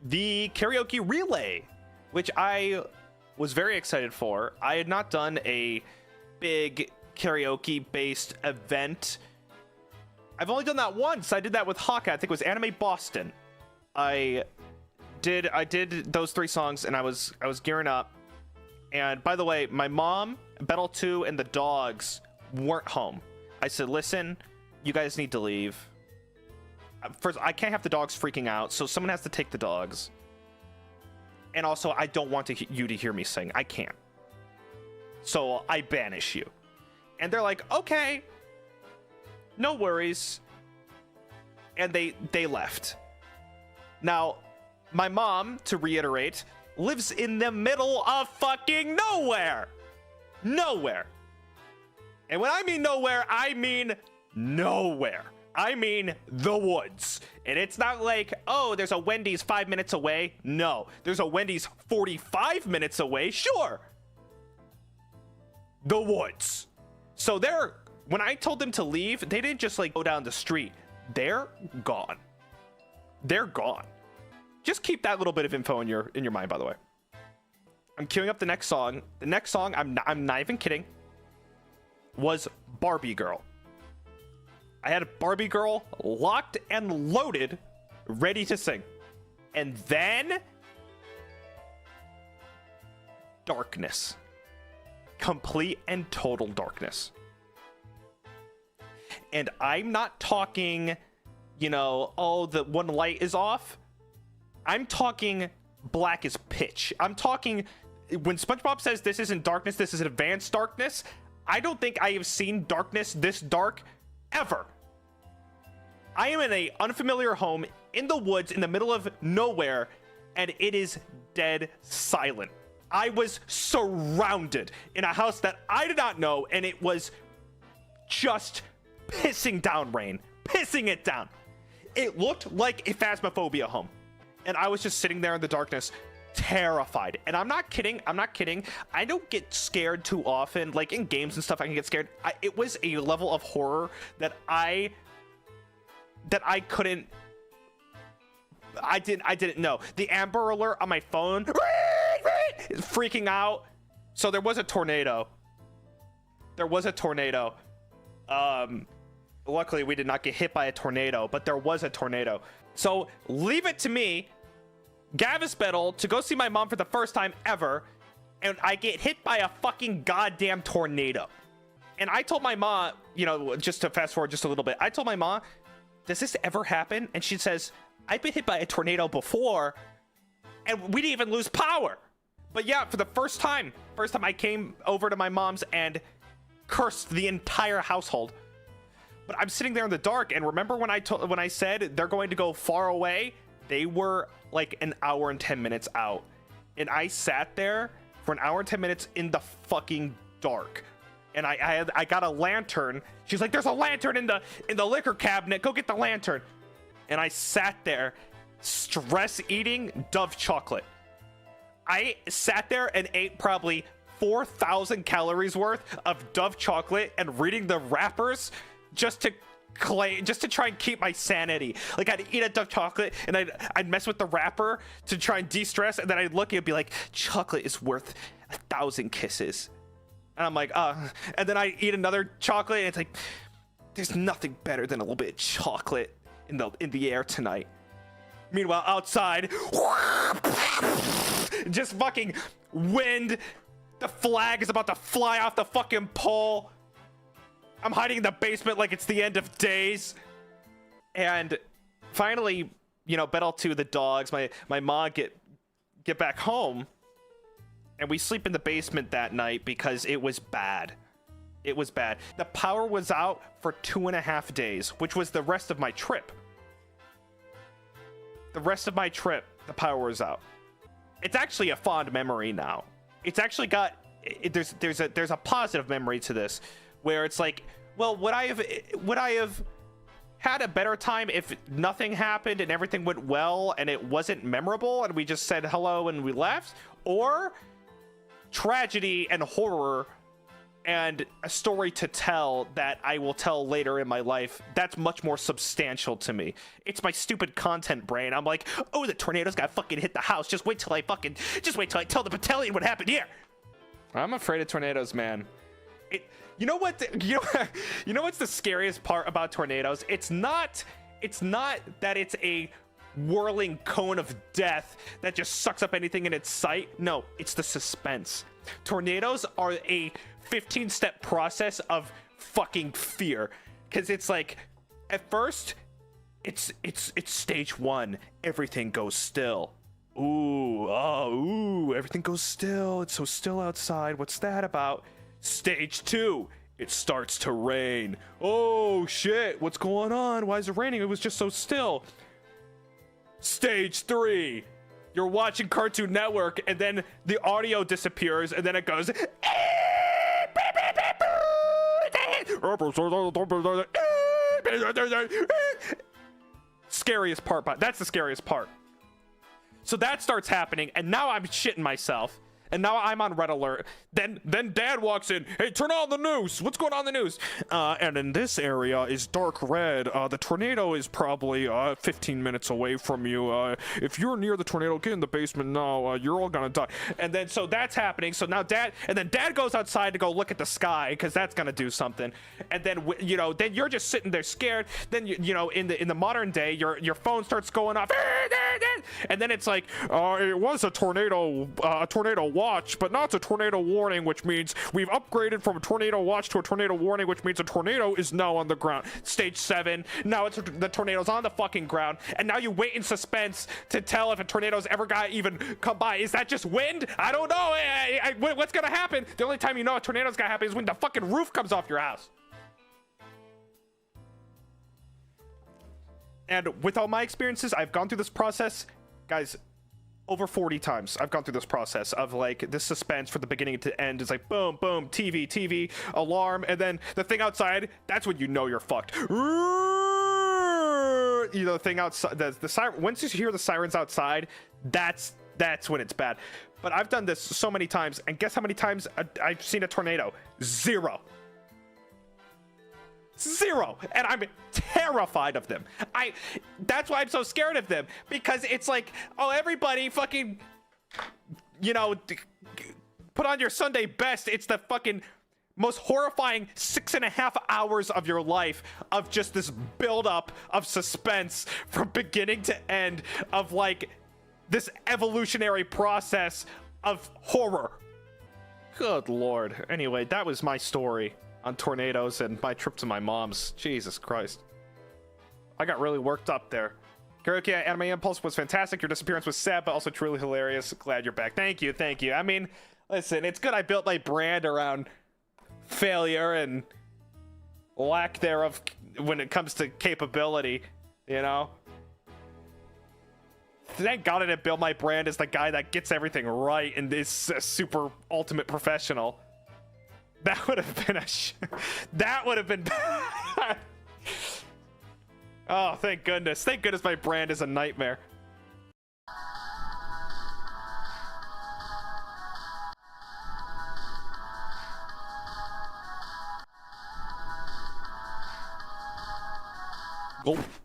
the karaoke relay, which I was very excited for. I had not done a big karaoke based event. I've only done that once. I did that with Hawkeye. I think it was Anime Boston. I did those 3 songs, and I was gearing up. And by the way, my mom, Bettel 2, and the dogs weren't home. I said, listen, you guys need to leave. First, I can't have the dogs freaking out, so someone has to take the dogs. And also, I don't want you to hear me sing. I can't. So I banish you. And they're like, okay, no worries. And they left. Now, my mom, to reiterate, lives in the middle of fucking nowhere. Nowhere. And when I mean nowhere, I mean nowhere. I mean the woods. And it's not like, oh, there's a Wendy's 5 minutes away. No, there's a Wendy's 45 minutes away. Sure. The woods. So when I told them to leave, they didn't just like go down the street. They're gone. They're gone. Just keep that little bit of info in your mind, by the way. I'm queuing up the next song. The next song, I'm not even kidding, was Barbie Girl. I had a Barbie Girl locked and loaded, ready to sing. And then darkness. Complete and total darkness. And I'm not talking, you know, oh, the one light is off. I'm talking black as pitch. I'm talking when SpongeBob says this isn't darkness, this is advanced darkness. I don't think I have seen darkness this dark ever. I am in an unfamiliar home in the woods in the middle of nowhere, and it is dead silent. I was surrounded in a house that I did not know, and it was just pissing down rain, pissing it down. It looked like a Phasmophobia home. And I was just sitting there in the darkness, terrified. And I'm not kidding. I'm not kidding. I don't get scared too often. Like in games and stuff, I can get scared. It was a level of horror that I didn't know. The Amber Alert on my phone is freaking out. So there was a tornado. Luckily we did not get hit by a tornado, but there was a tornado. So leave it to me, Gavis Bettel, to go see my mom for the first time ever, and I get hit by a fucking goddamn tornado. And I told my mom, you know, just to fast forward just a little bit, I told my mom, does this ever happen? And she says, I've been hit by a tornado before, and we didn't even lose power. But yeah, for the first time I came over to my mom's and cursed the entire household. But I'm sitting there in the dark, and remember when I said they're going to go far away? They were like an hour and 10 minutes out. And I sat there for an hour and 10 minutes in the fucking dark. And I got a lantern. She's like, there's a lantern in the liquor cabinet. Go get the lantern. And I sat there stress eating Dove chocolate. I sat there and ate probably 4,000 calories worth of Dove chocolate and reading the wrappers just to try and keep my sanity. Like, I'd eat a Dove chocolate and I'd mess with the wrapper to try and de-stress, and then I'd look and be like, chocolate is worth 1,000 kisses. And I'm like, and then I eat another chocolate, and it's like, there's nothing better than a little bit of chocolate in the air tonight. Meanwhile, outside, just fucking wind. The flag is about to fly off the fucking pole. I'm hiding in the basement like it's the end of days. And finally, you know, Bettel 2, the dogs, my mom get back home, and we sleep in the basement that night because it was bad. It was bad. The power was out for 2.5 days, which was the rest of my trip. The rest of my trip, the power was out. It's actually a fond memory now. It's actually got, there's a positive memory to this, where it's like, well, would I have had a better time if nothing happened and everything went well and it wasn't memorable and we just said hello and we left? Or tragedy and horror and a story to tell that I will tell later in my life, that's much more substantial to me. It's my stupid content brain. I'm like, oh, the tornado's got fucking hit the house. Just wait till I tell the battalion what happened here. I'm afraid of tornadoes, man. You know what? You know what's the scariest part about tornadoes? It's not that it's a whirling cone of death that just sucks up anything in its sight. No, it's the suspense. Tornadoes are a 15-step process of fucking fear, because it's like, at first it's stage 1, everything goes still. Ooh, everything goes still. It's so still outside. What's that about? Stage 2, it starts to rain. Oh shit, what's going on? Why is it raining? It was just so still. Stage 3, you're watching Cartoon Network, and then the audio disappears, and then it goes. Scariest part, but that's the scariest part. So that starts happening, and now I'm shitting myself. And now I'm on red alert. Then Dad walks in. Hey, turn on the news. What's going on in the news? And in this area is dark red. The tornado is probably 15 minutes away from you. If you're near the tornado, get in the basement now. You're all gonna die. And then so that's happening. So now Dad goes outside to go look at the sky, because that's gonna do something. And then then you're just sitting there scared. Then in the modern day, your phone starts going off. And then it's like, it was a tornado watch, but not a tornado warning, which means we've upgraded from a tornado watch to a tornado warning, which means a tornado is now on the ground. Stage 7, now the tornado's on the fucking ground, and now you wait in suspense to tell if a tornado's ever got even come by. Is that just wind? I don't know. What's gonna happen? The only time you know a tornado's gonna happen is when the fucking roof comes off your house. And with all my experiences, I've gone through this process, guys, over 40 times. I've gone through this process of like this suspense from the beginning to end. It's like boom, boom, TV, alarm, and then the thing outside. That's when you know you're fucked. The thing outside, the siren. Once you hear the sirens outside, that's when it's bad. But I've done this so many times, and guess how many times I've seen a tornado? Zero. And I'm terrified of them. That's why I'm so scared of them, because it's like, oh, everybody fucking put on your Sunday best. It's the fucking most horrifying 6.5 hours of your life of just this buildup of suspense from beginning to end, of like this evolutionary process of horror. Good Lord. Anyway, that was my story on tornadoes and my trip to my mom's. Jesus Christ. I got really worked up there. Karaoke at Anime Impulse was fantastic. Your disappearance was sad, but also truly hilarious. Glad you're back. Thank you. I mean, listen, it's good I built my brand around failure and lack thereof when it comes to capability, Thank God I didn't build my brand as the guy that gets everything right and is a super ultimate professional. That would have been that would have been bad. Oh, thank goodness. Thank goodness my brand is a nightmare. Oh.